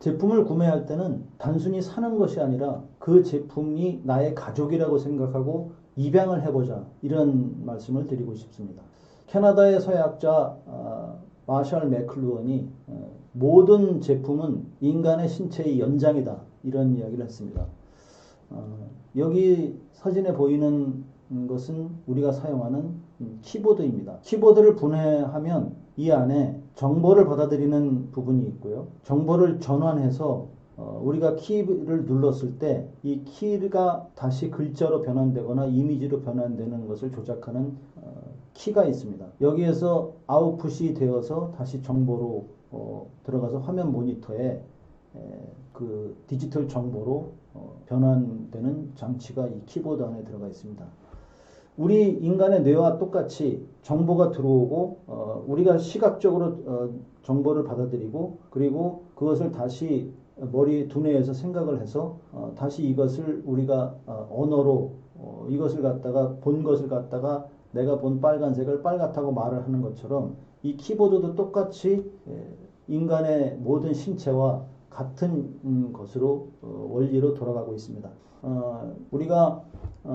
제품을 구매할 때는 단순히 사는 것이 아니라 그 제품이 나의 가족이라고 생각하고 입양을 해보자, 이런 말씀을 드리고 싶습니다. 캐나다의 서양학자 마샬 맥클루언이 모든 제품은 인간의 신체의 연장이다, 이런 이야기를 했습니다. 여기 사진에 보이는 것은 우리가 사용하는 키보드입니다. 키보드를 분해하면 이 안에 정보를 받아들이는 부분이 있고요. 정보를 전환해서 우리가 키를 눌렀을 때 이 키가 다시 글자로 변환되거나 이미지로 변환되는 것을 조작하는 키가 있습니다. 여기에서 아웃풋이 되어서 다시 정보로 들어가서 화면 모니터에 그 디지털 정보로 변환되는 장치가 이 키보드 안에 들어가 있습니다. 우리 인간의 뇌와 똑같이 정보가 들어오고 우리가 시각적으로 정보를 받아들이고 그리고 그것을 다시 머리 두뇌에서 생각을 해서 다시 이것을 우리가 언어로 이것을 갖다가 본 것을 갖다가 내가 본 빨간색을 빨갛다고 말을 하는 것처럼 이 키보드도 똑같이 인간의 모든 신체와 같은 것으로 원리로 돌아가고 있습니다. 우리가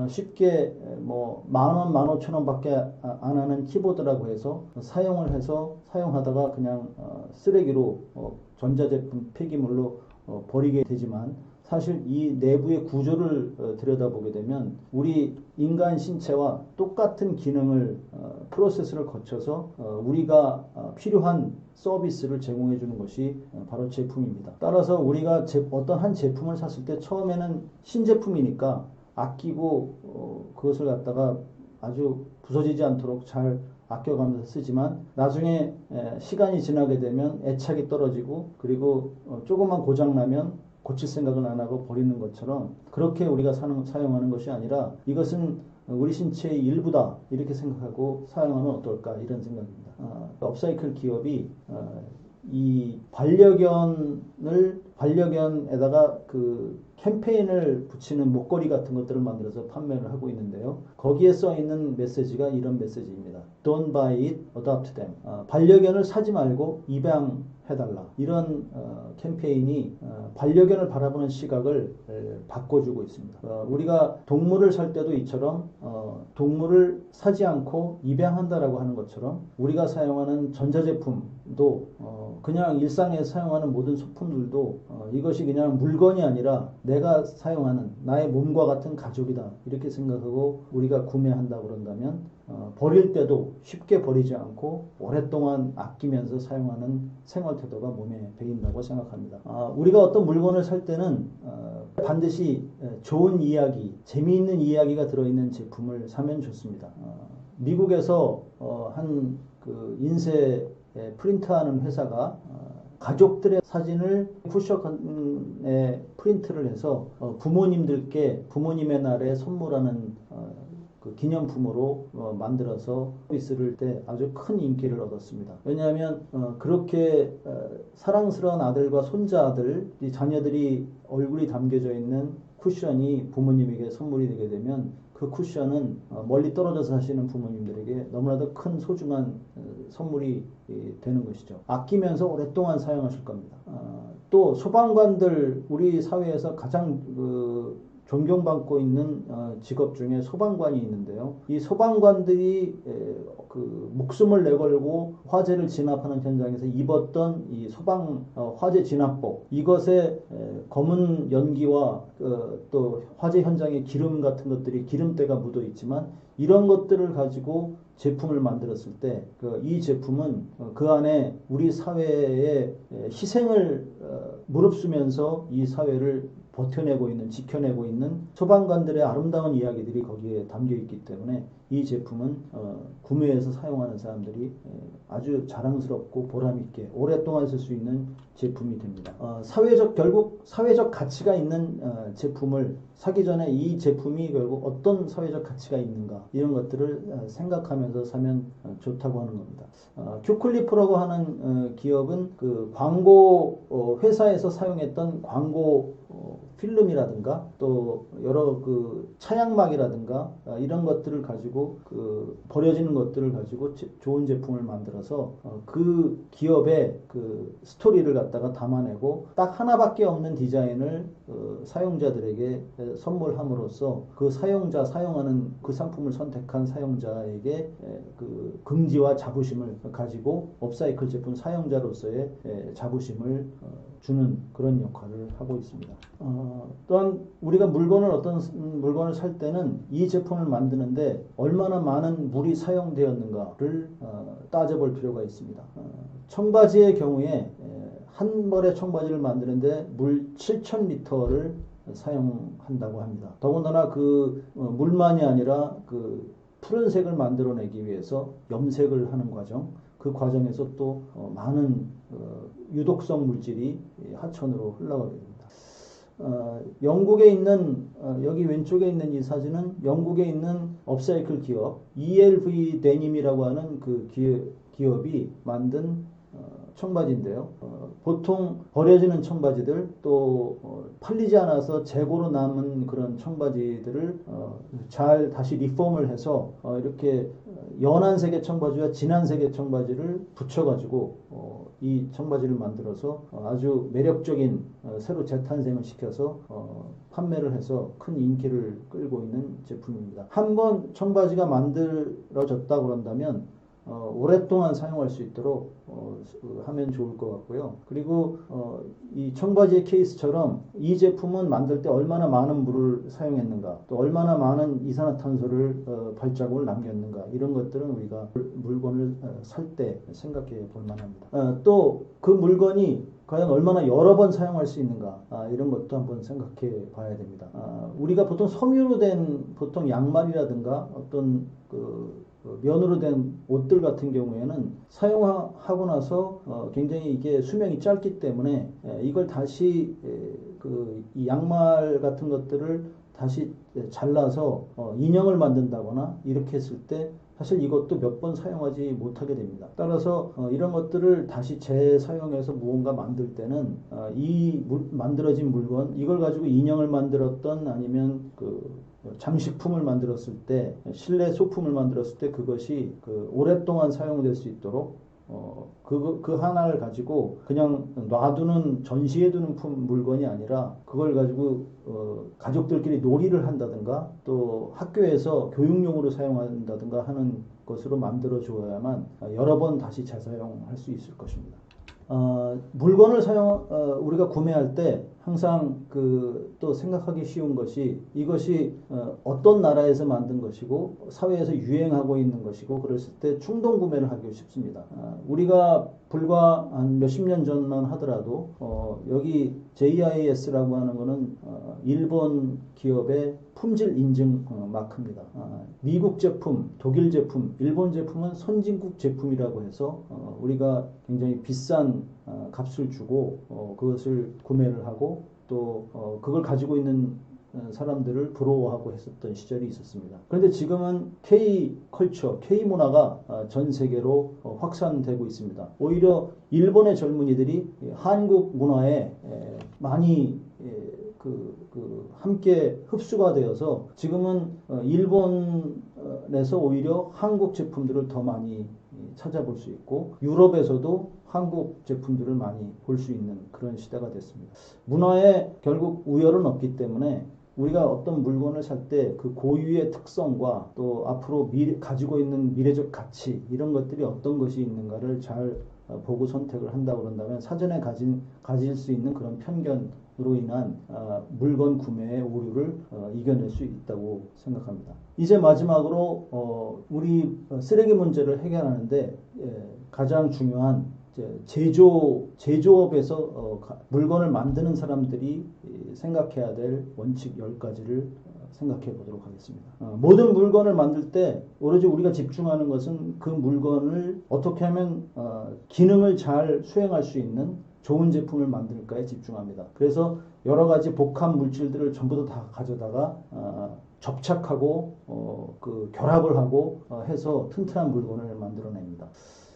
쉽게 뭐 10,000원, 15,000원밖에 안 하는 키보드라고 해서 사용하다가 그냥 쓰레기로 전자제품 폐기물로 버리게 되지만 사실 이 내부의 구조를 들여다보게 되면 우리 인간 신체와 똑같은 기능을 프로세스를 거쳐서 우리가 필요한 서비스를 제공해 주는 것이 바로 제품입니다. 따라서 우리가 어떤 한 제품을 샀을 때 처음에는 신제품이니까 아끼고 그것을 갖다가 아주 부서지지 않도록 잘 아껴가면서 쓰지만 나중에 시간이 지나게 되면 애착이 떨어지고 그리고 조금만 고장나면 고칠 생각은 안 하고 버리는 것처럼 그렇게 우리가 사용하는 것이 아니라 이것은 우리 신체의 일부다, 이렇게 생각하고 사용하면 어떨까, 이런 생각입니다. 업사이클 기업이 이 반려견에다가 그 캠페인을 붙이는 목걸이 같은 것들을 만들어서 판매를 하고 있는데요. 거기에 써 있는 메시지가 이런 메시지입니다. Don't buy it, adopt them. 반려견을 사지 말고 입양해달라. 이런 캠페인이 반려견을 바라보는 시각을 바꿔주고 있습니다. 우리가 동물을 살 때도 이처럼 동물을 사지 않고 입양한다라고 하는 것처럼 우리가 사용하는 전자제품도 그냥 일상에 사용하는 모든 소품들도 이것이 그냥 물건이 아니라 내가 사용하는 나의 몸과 같은 가족이다, 이렇게 생각하고 우리가 구매한다고 그런다면 버릴 때도 쉽게 버리지 않고 오랫동안 아끼면서 사용하는 생활 태도가 몸에 배인다고 생각합니다. 우리가 어떤 물건을 살 때는 반드시 좋은 이야기, 재미있는 이야기가 들어있는 제품을 사면 좋습니다. 미국에서 한 그 인쇄 프린트하는 회사가 가족들의 사진을 쿠션에 프린트를 해서 부모님들께 부모님의 날에 선물하는 그 기념품으로 만들어서 서비스를 때 아주 큰 인기를 얻었습니다. 왜냐하면 그렇게 사랑스러운 아들과 손자들, 이 자녀들이 얼굴이 담겨져 있는 쿠션이 부모님에게 선물이 되게 되면 그 쿠션은 멀리 떨어져서 사시는 부모님들에게 너무나도 큰 소중한 선물이 되는 것이죠. 아끼면서 오랫동안 사용하실 겁니다. 또 소방관들, 우리 사회에서 가장 존경받고 있는 직업 중에 소방관이 있는데요. 이 소방관들이 그 목숨을 내걸고 화재를 진압하는 현장에서 입었던 이 소방 화재 진압복, 이것에 검은 연기와 또 화재 현장의 기름 같은 것들이 기름때가 묻어 있지만 이런 것들을 가지고 제품을 만들었을 때 이 제품은 그 안에 우리 사회의 희생을 무릅쓰면서 이 사회를 버텨내고 있는, 지켜내고 있는 소방관들의 아름다운 이야기들이 거기에 담겨 있기 때문에 이 제품은 구매해서 사용하는 사람들이 아주 자랑스럽고 보람있게 오랫동안 쓸 수 있는 제품이 됩니다. 결국 사회적 가치가 있는 제품을 사기 전에 이 제품이 결국 어떤 사회적 가치가 있는가, 이런 것들을 생각하면서 사면 좋다고 하는 겁니다. 큐클리프라고 하는 기업은 그 광고 회사에서 사용했던 광고 필름이라든가 또 여러 그 차양막이라든가 이런 것들을 가지고 그 버려지는 것들을 가지고 좋은 제품을 만들어서 그 기업의 그 스토리를 갖다가 담아내고 딱 하나밖에 없는 디자인을 사용자들에게 선물함으로써 그 사용하는 그 상품을 선택한 사용자에게 그 긍지와 자부심을 가지고 업사이클 제품 사용자로서의 자부심을 주는 그런 역할을 하고 있습니다. 또한 우리가 어떤 물건을 살 때는 이 제품을 만드는데 얼마나 많은 물이 사용되었는가를 따져볼 필요가 있습니다. 청바지의 경우에 한 벌의 청바지를 만드는데 물 7,000리터를 사용한다고 합니다. 더군다나 그 물만이 아니라 그 푸른색을 만들어내기 위해서 염색을 하는 과정, 그 과정에서 또 많은 유독성 물질이 하천으로 흘러가게 됩니다. 영국에 있는 여기 왼쪽에 있는 이 사진은 영국에 있는 업사이클 기업 ELV 데님이라고 하는 그 기업이 만든 청바지인데요. 보통 버려지는 청바지들 또 팔리지 않아서 재고로 남은 그런 청바지들을 잘 다시 리폼을 해서 이렇게 연한 색의 청바지와 진한 색의 청바지를 붙여가지고 이 청바지를 만들어서 아주 매력적인 새로 재탄생을 시켜서 판매를 해서 큰 인기를 끌고 있는 제품입니다. 한번 청바지가 만들어졌다 그런다면 오랫동안 사용할 수 있도록 하면 좋을 것 같고요. 그리고 이 청바지의 케이스처럼 이 제품은 만들 때 얼마나 많은 물을 사용했는가, 또 얼마나 많은 이산화탄소를 발자국을 남겼는가, 이런 것들은 우리가 물건을 살 때 생각해 볼 만합니다. 또 그 물건이 과연 얼마나 여러 번 사용할 수 있는가, 이런 것도 한번 생각해 봐야 됩니다. 우리가 보통 섬유로 된 보통 양말이라든가 어떤 면으로 된 옷들 같은 경우에는 사용하고 나서 굉장히 이게 수명이 짧기 때문에 이걸 다시 이 양말 같은 것들을 다시 잘라서 인형을 만든다거나 이렇게 했을 때 사실 이것도 몇 번 사용하지 못하게 됩니다. 따라서 이런 것들을 다시 재사용해서 무언가 만들 때는 만들어진 물건, 이걸 가지고 인형을 만들었던 아니면 장식품을 만들었을 때, 실내 소품을 만들었을 때 그것이 오랫동안 사용될 수 있도록 그 하나를 가지고 그냥 놔두는, 전시해두는 물건이 아니라 그걸 가지고 가족들끼리 놀이를 한다든가 또 학교에서 교육용으로 사용한다든가 하는 것으로 만들어 줘야만 여러 번 다시 재사용할 수 있을 것입니다. 물건을 우리가 구매할 때 항상 또 생각하기 쉬운 것이 이것이 어떤 나라에서 만든 것이고 사회에서 유행하고 있는 것이고 그랬을 때 충동 구매를 하기 쉽습니다. 우리가 불과 한 몇십 년 전만 하더라도 여기 JIS라고 하는 것은 일본 기업의 품질 인증 마크입니다. 미국 제품, 독일 제품, 일본 제품은 선진국 제품이라고 해서 우리가 굉장히 비싼 값을 주고 그것을 구매를 하고 또 그걸 가지고 있는 사람들을 부러워하고 했었던 시절이 있었습니다. 그런데 지금은 K-컬처, K-문화가 전 세계로 확산되고 있습니다. 오히려 일본의 젊은이들이 한국 문화에 많이 함께 흡수가 되어서 지금은 일본에서 오히려 한국 제품들을 더 많이 찾아볼 수 있고 유럽에서도 한국 제품들을 많이 볼 수 있는 그런 시대가 됐습니다. 문화에 결국 우열은 없기 때문에 우리가 어떤 물건을 살 때 그 고유의 특성과 또 앞으로 가지고 있는 미래적 가치, 이런 것들이 어떤 것이 있는가를 잘 보고 선택을 한다고 그런다면 사전에 가질 수 있는 그런 편견으로 인한 물건 구매의 오류를 이겨낼 수 있다고 생각합니다. 이제 마지막으로 우리 쓰레기 문제를 해결하는데 가장 중요한 제조업에서 물건을 만드는 사람들이 생각해야 될 원칙 10가지를 생각해 보도록 하겠습니다. 모든 물건을 만들 때 오로지 우리가 집중하는 것은 그 물건을 어떻게 하면 기능을 잘 수행할 수 있는 좋은 제품을 만들까에 집중합니다. 그래서 여러 가지 복합 물질들을 전부 다 가져다가 접착하고 결합을 하고 해서 튼튼한 물건을 만들어냅니다.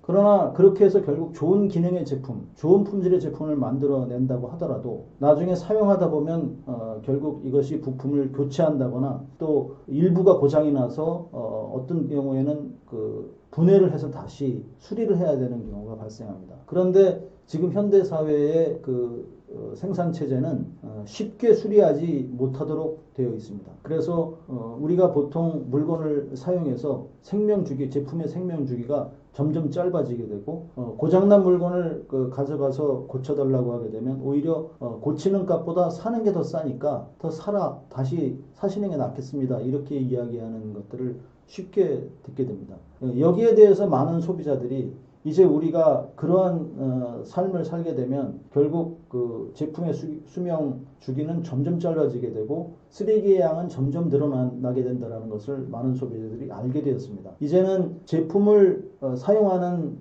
그러나 그렇게 해서 결국 좋은 기능의 제품, 좋은 품질의 제품을 만들어낸다고 하더라도 나중에 사용하다 보면 결국 이것이 부품을 교체한다거나 또 일부가 고장이 나서 어떤 경우에는 그 분해를 해서 다시 수리를 해야 되는 경우가 발생합니다. 그런데 지금 현대 사회의 그 생산 체제는 쉽게 수리하지 못하도록 되어 있습니다. 그래서 우리가 보통 물건을 사용해서 생명주기, 제품의 생명주기가 점점 짧아지게 되고 고장난 물건을 가져가서 고쳐달라고 하게 되면 오히려 고치는 값보다 사는 게 더 싸니까 더 사라, 다시 사시는 게 낫겠습니다. 이렇게 이야기하는 것들을 쉽게 듣게 됩니다. 여기에 대해서 많은 소비자들이 이제 우리가 그러한 삶을 살게 되면 결국 그 제품의 수명 주기는 점점 짧아지게 되고 쓰레기의 양은 점점 늘어나게 된다는 것을 많은 소비자들이 알게 되었습니다. 이제는 제품을 사용하는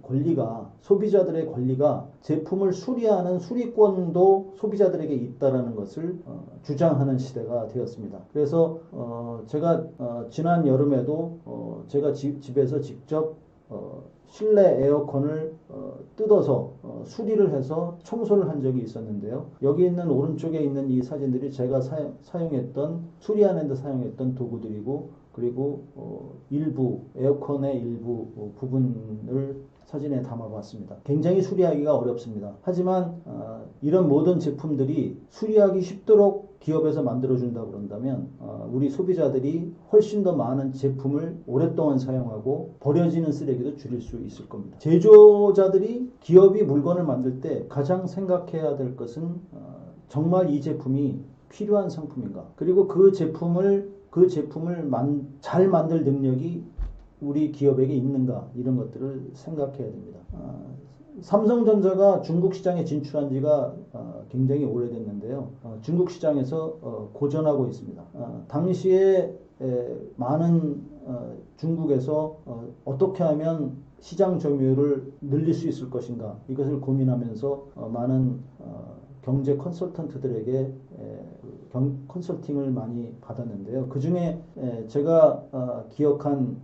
권리가, 소비자들의 권리가 제품을 수리하는 수리권도 소비자들에게 있다는 것을 주장하는 시대가 되었습니다. 그래서 제가 지난 여름에도 제가 집에서 직접 실내 에어컨을 뜯어서 수리를 해서 청소를 한 적이 있었는데요. 여기 있는 오른쪽에 있는 이 사진들이 제가 수리하는 데 사용했던 도구들이고, 그리고 에어컨의 일부 부분을 사진에 담아봤습니다. 굉장히 수리하기가 어렵습니다. 하지만 이런 모든 제품들이 수리하기 쉽도록 기업에서 만들어준다고 그런다면 우리 소비자들이 훨씬 더 많은 제품을 오랫동안 사용하고 버려지는 쓰레기도 줄일 수 있을 겁니다. 제조자들이, 기업이 물건을 만들 때 가장 생각해야 될 것은 정말 이 제품이 필요한 상품인가, 그리고 그 제품을 잘 만들 능력이 우리 기업에게 있는가, 이런 것들을 생각해야 됩니다. 삼성전자가 중국 시장에 진출한 지가 굉장히 오래됐는데요. 중국 시장에서 고전하고 있습니다. 당시에 많은 중국에서 어떻게 하면 시장 점유율을 늘릴 수 있을 것인가, 이것을 고민하면서 많은 경제 컨설턴트들에게 컨설팅을 많이 받았는데요. 그 중에 제가 기억한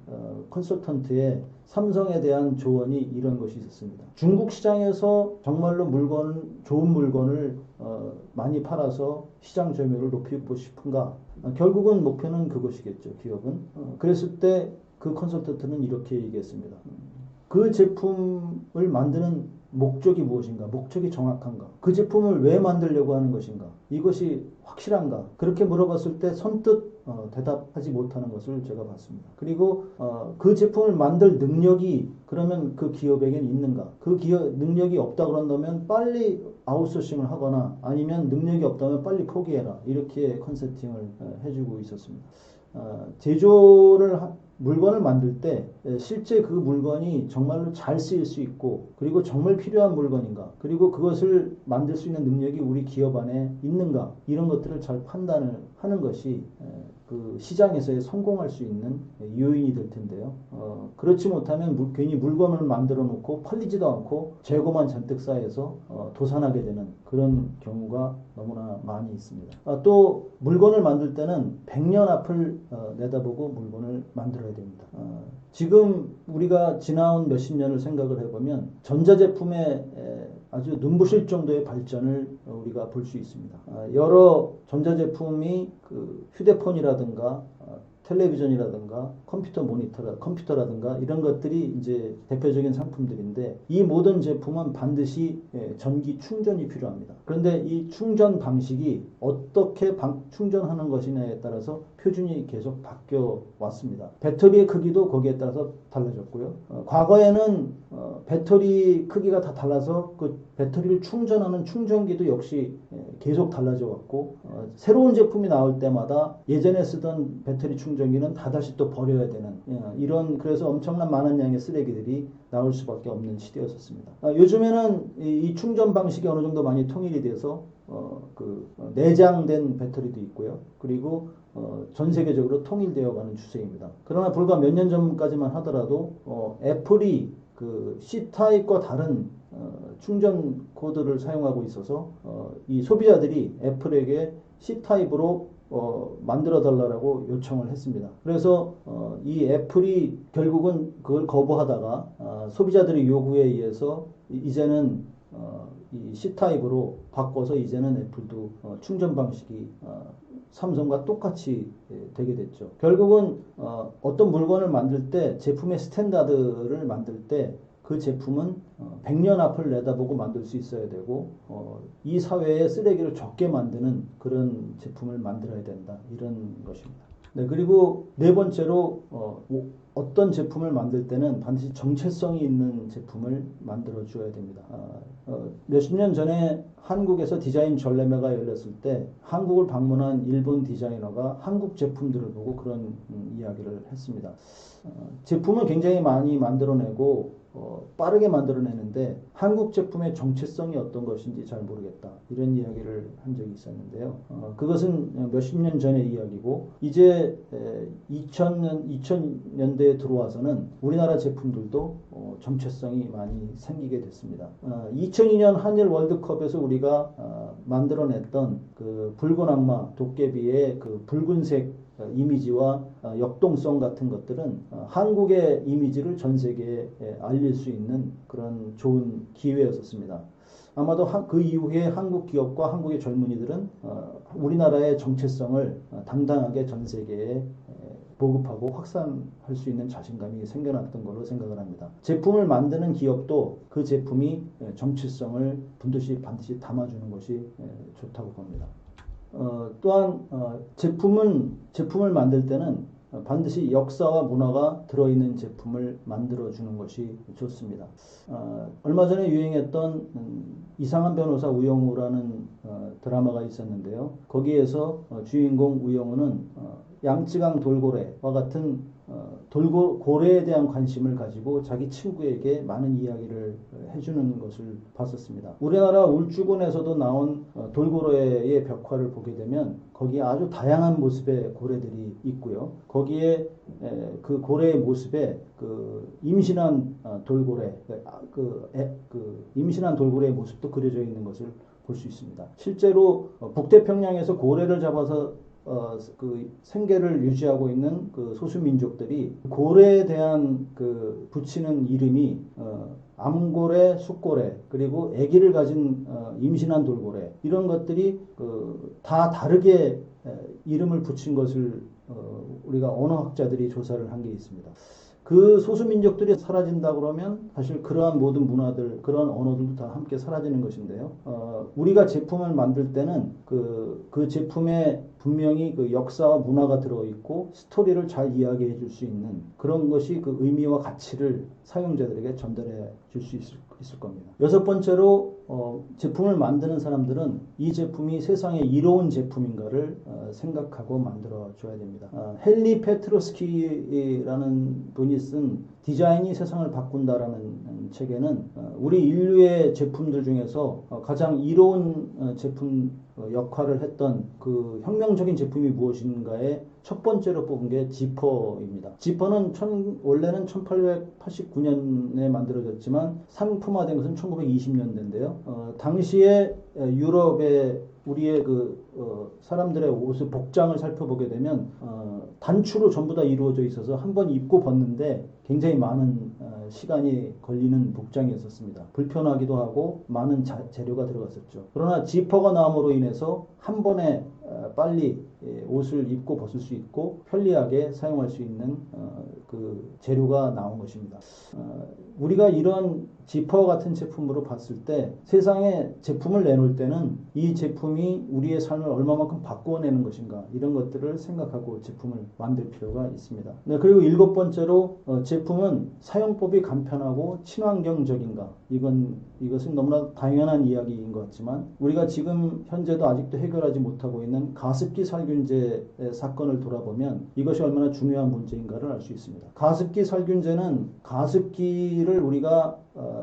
컨설턴트의 삼성에 대한 조언이 이런 것이 있었습니다. 중국 시장에서 정말로 좋은 물건을 많이 팔아서 시장 점유율을 높이고 싶은가? 결국은 목표는 그것이겠죠, 기업은. 그랬을 때 그 컨설턴트는 이렇게 얘기했습니다. 그 제품을 만드는 목적이 무엇인가? 목적이 정확한가? 그 제품을 왜 만들려고 하는 것인가? 이것이 확실한가? 그렇게 물어봤을 때 선뜻 대답하지 못하는 것을 제가 봤습니다. 그리고 그 제품을 만들 능력이 그러면 그 기업에게는 있는가? 그 기업 능력이 없다 그런다면 빨리 아웃소싱을 하거나, 아니면 능력이 없다면 빨리 포기해라, 이렇게 컨설팅을 해주고 있었습니다. 물건을 만들 때 실제 그 물건이 정말로 잘 쓰일 수 있고, 그리고 정말 필요한 물건인가, 그리고 그것을 만들 수 있는 능력이 우리 기업 안에 있는가, 이런 것들을 잘 판단을 하는 것이 그 시장에서의 성공할 수 있는 요인이 될 텐데요. 그렇지 못하면 괜히 물건을 만들어 놓고 팔리지도 않고 재고만 잔뜩 쌓여서 도산하게 되는 그런 경우가 너무나 많이 있습니다. 또 물건을 만들 때는 100년 앞을 내다보고 물건을 만들어야 됩니다. 지금 우리가 지나온 몇십 년을 생각을 해보면 전자제품의 아주 눈부실 정도의 발전을 우리가 볼 수 있습니다. 여러 전자제품이 그 휴대폰이라든가 텔레비전이라든가 컴퓨터라든가 이런 것들이 이제 대표적인 상품들인데, 이 모든 제품은 반드시 전기 충전이 필요합니다. 그런데 이 충전 방식이 어떻게 충전하는 것이냐에 따라서 표준이 계속 바뀌어 왔습니다. 배터리의 크기도 거기에 따라서 달라졌고요. 과거에는 배터리 크기가 다 달라서 그 배터리를 충전하는 충전기도 역시 계속 달라져 왔고, 새로운 제품이 나올 때마다 예전에 쓰던 배터리 충전기는 다시 또 버려야 되는 그래서 엄청난 많은 양의 쓰레기들이 나올 수밖에 없는 시대였었습니다. 요즘에는 이 충전 방식이 어느 정도 많이 통일이 돼서 내장된 배터리도 있고요. 그리고 전 세계적으로 통일되어 가는 추세입니다. 그러나 불과 몇 년 전까지만 하더라도 애플이 그 C타입과 다른 충전 코드를 사용하고 있어서 이 소비자들이 애플에게 C타입으로 만들어 달라고 요청을 했습니다. 그래서 이 애플이 결국은 그걸 거부하다가 소비자들의 요구에 의해서 이제는 이 C타입으로 바꿔서 이제는 애플도 충전 방식이 삼성과 똑같이 되게 됐죠. 결국은 어떤 물건을 만들 때 제품의 스탠다드를 만들 때 그 제품은 100년 앞을 내다보고 만들 수 있어야 되고 이 사회에 쓰레기를 적게 만드는 그런 제품을 만들어야 된다. 이런 것입니다. 네, 그리고 네 번째로 어떤 제품을 만들 때는 반드시 정체성이 있는 제품을 만들어 주어야 됩니다. 몇십 년 전에 한국에서 디자인 전래매가 열렸을 때 한국을 방문한 일본 디자이너가 한국 제품들을 보고 그런 이야기를 했습니다. 제품을 굉장히 많이 만들어내고 빠르게 만들어내는데 한국 제품의 정체성이 어떤 것인지 잘 모르겠다. 이런 이야기를 한 적이 있었는데요. 그것은 몇십 년 전의 이야기고 이제 2000년대에 들어와서는 우리나라 제품들도 정체성이 많이 생기게 됐습니다. 2002년 한일 월드컵에서 우리가 만들어냈던 그 붉은 악마 도깨비의 그 붉은색 이미지와 역동성 같은 것들은 한국의 이미지를 전 세계에 알릴 수 있는 그런 좋은 기회였었습니다. 아마도 그 이후에 한국 기업과 한국의 젊은이들은 우리나라의 정체성을 당당하게 전 세계에 보급하고 확산할 수 있는 자신감이 생겨났던 걸로 생각을 합니다. 제품을 만드는 기업도 그 제품이 정체성을 반드시 담아주는 것이 좋다고 봅니다. 또한 제품을 만들 때는 반드시 역사와 문화가 들어있는 제품을 만들어주는 것이 좋습니다. 얼마 전에 유행했던 이상한 변호사 우영우라는 드라마가 있었는데요. 거기에서 주인공 우영우는 양쯔강 돌고래와 같은 고래에 대한 관심을 가지고 자기 친구에게 많은 이야기를 해주는 것을 봤었습니다. 우리나라 울주군에서도 나온 돌고래의 벽화를 보게 되면 거기에 아주 다양한 모습의 고래들이 있고요. 거기에 그 고래의 모습에 그 임신한 임신한 돌고래의 모습도 그려져 있는 것을 볼 수 있습니다. 실제로 북태평양에서 고래를 잡아서 그 생계를 유지하고 있는 그 소수민족들이 고래에 대한 그 붙이는 이름이 암고래, 숫고래, 그리고 아기를 가진 임신한 돌고래 이런 것들이 다 다르게 이름을 붙인 것을 우리가 언어학자들이 조사를 한 게 있습니다. 그 소수민족들이 사라진다 그러면 사실 그러한 모든 문화들, 그런 언어들도 다 함께 사라지는 것인데요. 우리가 제품을 만들 때는 그 제품에 분명히 그 역사와 문화가 들어있고 스토리를 잘 이야기해 줄 수 있는 그런 것이 그 의미와 가치를 사용자들에게 전달해 줄 수 있을 겁니다. 여섯 번째로 제품을 만드는 사람들은 이 제품이 세상에 이로운 제품인가를 생각하고 만들어 줘야 됩니다. 헨리 페트로스키라는 분이 쓴 디자인이 세상을 바꾼다라는 책에는 우리 인류의 제품들 중에서 가장 이로운 제품 역할을 했던 그 혁명적인 제품이 무엇인가에 첫 번째로 뽑은 게 지퍼입니다. 지퍼는 원래는 1889년에 만들어졌지만 상품화된 것은 1920년대인데요. 당시에 유럽의 우리의 사람들의 옷의 복장을 살펴보게 되면 단추로 전부 다 이루어져 있어서 한번 입고 벗는데 굉장히 많은 시간이 걸리는 복장이었습니다. 불편하기도 하고 많은 재료가 들어갔었죠. 그러나 지퍼가 나옴으로 인해서 한 번에 빨리 옷을 입고 벗을 수 있고 편리하게 사용할 수 있는 그 재료가 나온 것입니다. 우리가 이런 지퍼 같은 제품으로 봤을 때 세상에 제품을 내놓을 때는 이 제품이 우리의 삶을 얼마만큼 바꾸어내는 것인가 이런 것들을 생각하고 제품을 만들 필요가 있습니다. 네, 그리고 일곱 번째로 제품은 사용법이 간편하고 친환경적인가 이것은 너무나 당연한 이야기인 것 같지만 우리가 지금 현재도 아직도 해결하지 못하고 있는 가습기 살균제 사건을 돌아보면 이것이 얼마나 중요한 문제인가를 알 수 있습니다. 가습기 살균제는 가습기를 우리가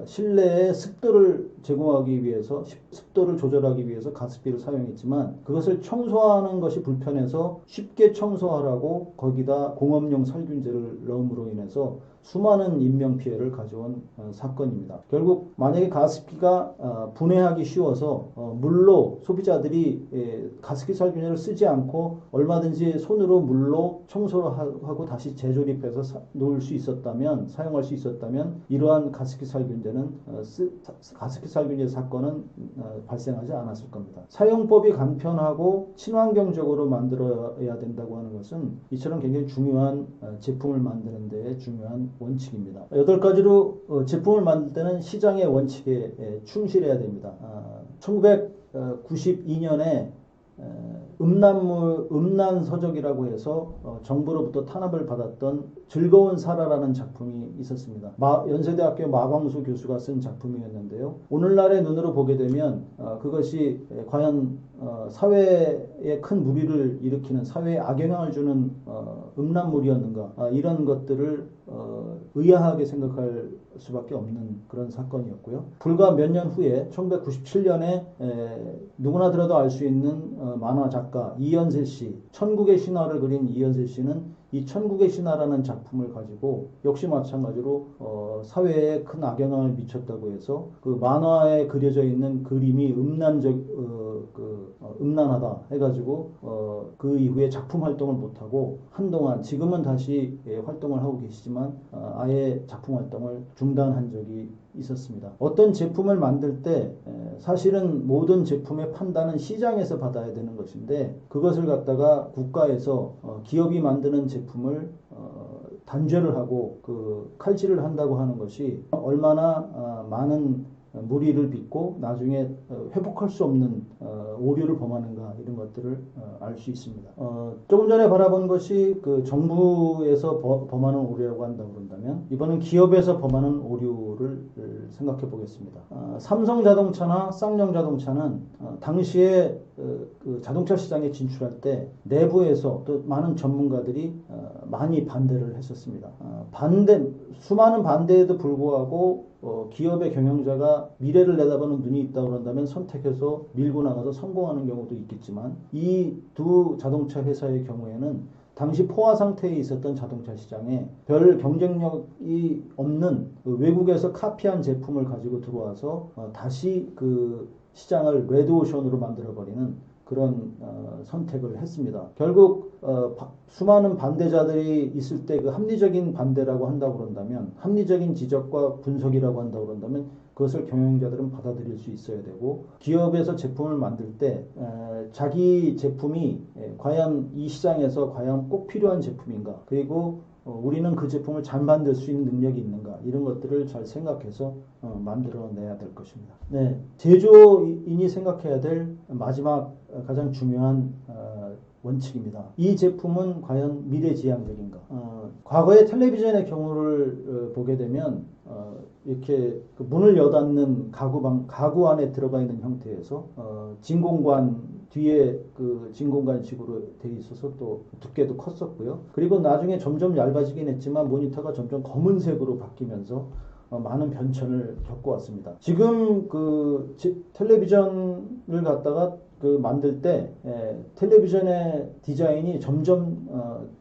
실내에 습도를 제공하기 위해서 습도를 조절하기 위해서 가습기를 사용했지만 그것을 청소하는 것이 불편해서 쉽게 청소하라고 거기다 공업용 살균제를 넣음으로 인해서 수많은 인명피해를 가져온 사건입니다. 결국 만약에 가습기가 분해하기 쉬워서 물로 소비자들이 가습기 살균제를 쓰지 않고 얼마든지 손으로 물로 청소를 하고 다시 재조립해서 놓을 수 있었다면, 사용할 수 있었다면 이러한 가습기 살균제 사건은 발생하지 않았을 겁니다. 사용법이 간편하고 친환경적으로 만들어야 된다고 하는 것은 이처럼 굉장히 중요한 제품을 만드는 데 중요한 원칙입니다. 8가지로 제품을 만들 때는 시장의 원칙에 충실해야 됩니다. 1992년에 음란서적이라고 해서 정부로부터 탄압을 받았던 즐거운 살아라는 작품이 있었습니다. 연세대학교 마광수 교수가 쓴 작품이었는데요. 오늘날의 눈으로 보게 되면 그것이 과연 사회에 큰 무리를 일으키는, 사회에 악영향을 주는 음란물이었는가, 이런 것들을 의아하게 생각할 수밖에 없는 그런 사건이었고요. 불과 몇 년 후에 1997년에 누구나 들어도 알 수 있는 만화 작가 이현세 씨, 천국의 신화를 그린 이현세 씨는 이 천국의 신화라는 작품을 가지고 역시 마찬가지로 사회에 큰 악영향을 미쳤다고 해서 그 만화에 그려져 있는 그림이 음란하다 해가지고 그 이후에 작품 활동을 못하고 한동안, 지금은 다시 활동을 하고 계시지만 아예 작품 활동을 중단한 적이 있었습니다. 어떤 제품을 만들 때 사실은 모든 제품의 판단은 시장에서 받아야 되는 것인데, 그것을 갖다가 국가에서 기업이 만드는 제품을 단죄를 하고 칼질을 한다고 하는 것이 얼마나 많은 무리를 빚고 나중에 회복할 수 없는 오류를 범하는가, 이런 것들을 알 수 있습니다. 조금 전에 바라본 것이 그 정부에서 범하는 오류라고 한다고 그런다면, 이번은 기업에서 범하는 오류를 생각해 보겠습니다. 삼성자동차나 쌍용자동차는 당시에 그 자동차 시장에 진출할 때 내부에서 또 많은 전문가들이 많이 반대를 했었습니다. 수많은 반대에도 불구하고 기업의 경영자가 미래를 내다보는 눈이 있다고 그런다면 선택해서 밀고 나가서 성공하는 경우도 있겠지만, 이 두 자동차 회사의 경우에는 당시 포화 상태에 있었던 자동차 시장에 별 경쟁력이 없는 외국에서 카피한 제품을 가지고 들어와서 다시 그 시장을 레드오션으로 만들어버리는 그런 선택을 했습니다. 결국 수많은 반대자들이 있을 때 그 합리적인 반대라고 한다고 그런다면, 합리적인 지적과 분석이라고 한다고 그런다면 그것을 경영자들은 받아들일 수 있어야 되고, 기업에서 제품을 만들 때 자기 제품이 과연 이 시장에서 과연 꼭 필요한 제품인가, 그리고 우리는 그 제품을 잘 만들 수 있는 능력이 있는가, 이런 것들을 잘 생각해서 만들어내야 될 것입니다. 네, 제조인이 생각해야 될 마지막 가장 중요한 원칙입니다. 이 제품은 과연 미래지향적인가. 과거의 텔레비전의 경우를 보게 되면 이렇게 그 문을 여닫는 가구 안에 들어가 있는 형태에서 진공관 뒤에 그 진공관식으로 되어 있어서 또 두께도 컸었고요. 그리고 나중에 점점 얇아지긴 했지만 모니터가 점점 검은색으로 바뀌면서 많은 변천을 겪어왔습니다. 지금 그 텔레비전을 갖다가 만들 때 텔레비전의 디자인이 점점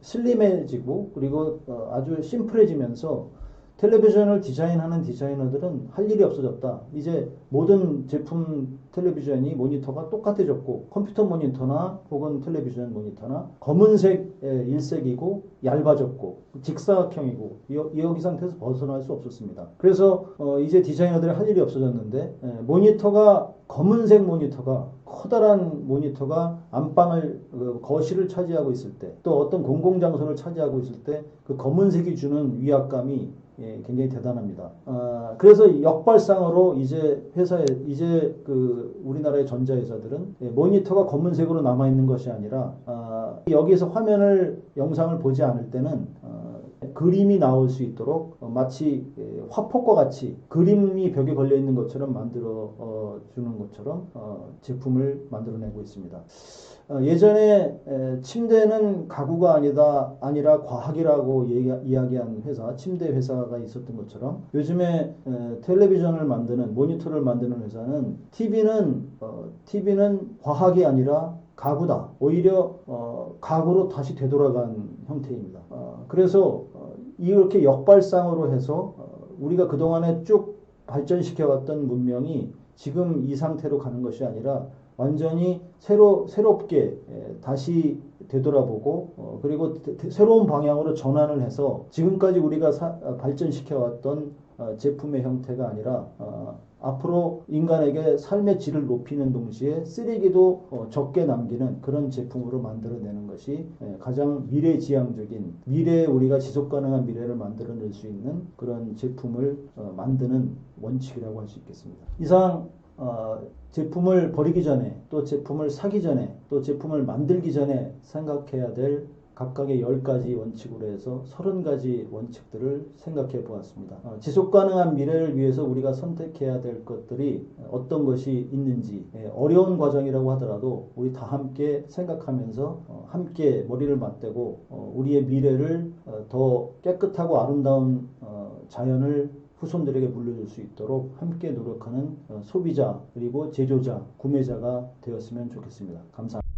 슬림해지고 그리고 아주 심플해지면서 텔레비전을 디자인하는 디자이너들은 할 일이 없어졌다. 이제 모든 제품 텔레비전이 모니터가 똑같아졌고, 컴퓨터 모니터나 혹은 텔레비전 모니터나 검은색 일색이고 얇아졌고 직사각형이고 이 상태에서 벗어날 수 없었습니다. 그래서 이제 디자이너들이 할 일이 없어졌는데, 모니터가 검은색 모니터가 커다란 모니터가 안방을 거실을 차지하고 있을 때, 또 어떤 공공장소를 차지하고 있을 때 그 검은색이 주는 위압감이 굉장히 대단합니다. 그래서 역발상으로 이제 우리나라의 전자회사들은 모니터가 검은색으로 남아 있는 것이 아니라 여기서 영상을 보지 않을 때는 그림이 나올 수 있도록 마치 화폭과 같이 그림이 벽에 걸려 있는 것처럼 만들어 주는 것처럼 제품을 만들어내고 있습니다. 예전에 침대는 가구가 아니라 과학이라고 이야기한 회사, 침대 회사가 있었던 것처럼, 요즘에 텔레비전을 만드는, 모니터를 만드는 회사는 TV는 과학이 아니라 가구다. 오히려 가구로 다시 되돌아간 형태입니다. 그래서 이렇게 역발상으로 해서 우리가 그동안에 쭉 발전시켜왔던 문명이 지금 이 상태로 가는 것이 아니라 완전히 새롭게 다시 되돌아보고 그리고 새로운 방향으로 전환을 해서 지금까지 우리가 발전시켜왔던 제품의 형태가 아니라 앞으로 인간에게 삶의 질을 높이는 동시에 쓰레기도 적게 남기는 그런 제품으로 만들어내는 것이 가장 미래지향적인 미래에 우리가 지속가능한 미래를 만들어낼 수 있는 그런 제품을 만드는 원칙이라고 할 수 있겠습니다. 이상 제품을 버리기 전에 또 제품을 사기 전에 또 제품을 만들기 전에 생각해야 될 각각의 10가지 원칙으로 해서 30가지 원칙들을 생각해 보았습니다. 지속가능한 미래를 위해서 우리가 선택해야 될 것들이 어떤 것이 있는지 어려운 과정이라고 하더라도 우리 다 함께 생각하면서 함께 머리를 맞대고 우리의 미래를 더 깨끗하고 아름다운 자연을 후손들에게 물려줄 수 있도록 함께 노력하는 소비자 그리고 제조자, 구매자가 되었으면 좋겠습니다. 감사합니다.